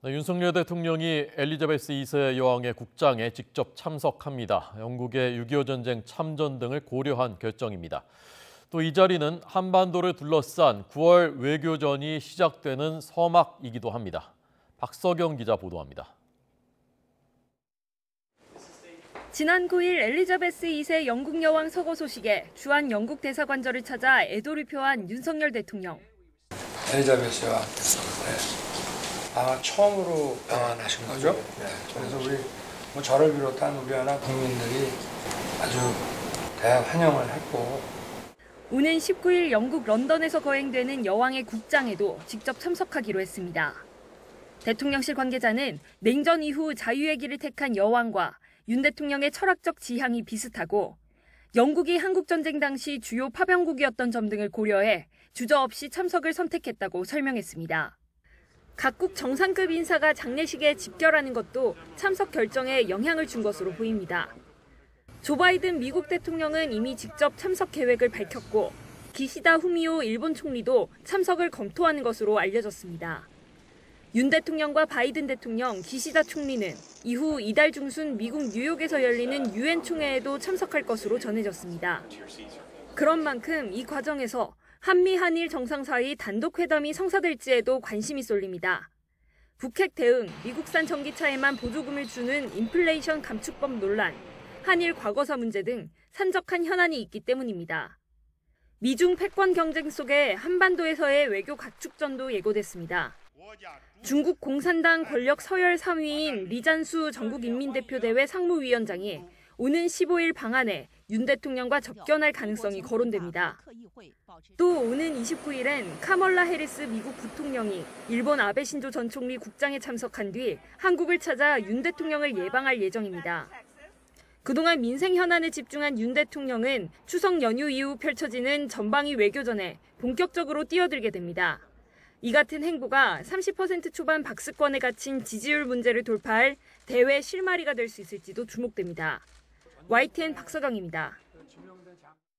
윤석열 대통령이 엘리자베스 2세 여왕의 국장에 직접 참석합니다. 영국의 6.25 전쟁 참전 등을 고려한 결정입니다. 또 이 자리는 한반도를 둘러싼 9월 외교전이 시작되는 서막이기도 합니다. 박서경 기자 보도합니다. 지난 9일 엘리자베스 2세 영국 여왕 서거 소식에 주한 영국 대사관절을 찾아 애도를 표한 윤석열 대통령. 엘리자베스 여왕께서 아마 처음으로 방한하신 거죠. 네. 그래서 우리 저를 비롯한 우리 나라 국민들이 아주 대환영을 했고. 오는 19일 영국 런던에서 거행되는 여왕의 국장에도 직접 참석하기로 했습니다. 대통령실 관계자는 냉전 이후 자유의 길을 택한 여왕과 윤 대통령의 철학적 지향이 비슷하고 영국이 한국전쟁 당시 주요 파병국이었던 점 등을 고려해 주저없이 참석을 선택했다고 설명했습니다. 각국 정상급 인사가 장례식에 집결하는 것도 참석 결정에 영향을 준 것으로 보입니다. 조 바이든 미국 대통령은 이미 직접 참석 계획을 밝혔고 기시다 후미오 일본 총리도 참석을 검토하는 것으로 알려졌습니다. 윤 대통령과 바이든 대통령, 기시다 총리는 이후 이달 중순 미국 뉴욕에서 열리는 유엔 총회에도 참석할 것으로 전해졌습니다. 그런 만큼 이 과정에서 한미 한일 정상사의 단독 회담이 성사될지에도 관심이 쏠립니다. 북핵 대응, 미국산 전기차에만 보조금을 주는 인플레이션 감축법 논란, 한일 과거사 문제 등 산적한 현안이 있기 때문입니다. 미중 패권 경쟁 속에 한반도에서의 외교 각축전도 예고됐습니다. 중국 공산당 권력 서열 3위인 리잔수 전국인민대표대회 상무위원장이 오는 15일 방한해 윤 대통령과 접견할 가능성이 거론됩니다. 또 오는 29일엔 카멀라 해리스 미국 부통령이 일본 아베 신조 전 총리 국장에 참석한 뒤 한국을 찾아 윤 대통령을 예방할 예정입니다. 그동안 민생 현안에 집중한 윤 대통령은 추석 연휴 이후 펼쳐지는 전방위 외교전에 본격적으로 뛰어들게 됩니다. 이 같은 행보가 30% 초반 박스권에 갇힌 지지율 문제를 돌파할 대외 실마리가 될 수 있을지도 주목됩니다. YTN 박서경입니다.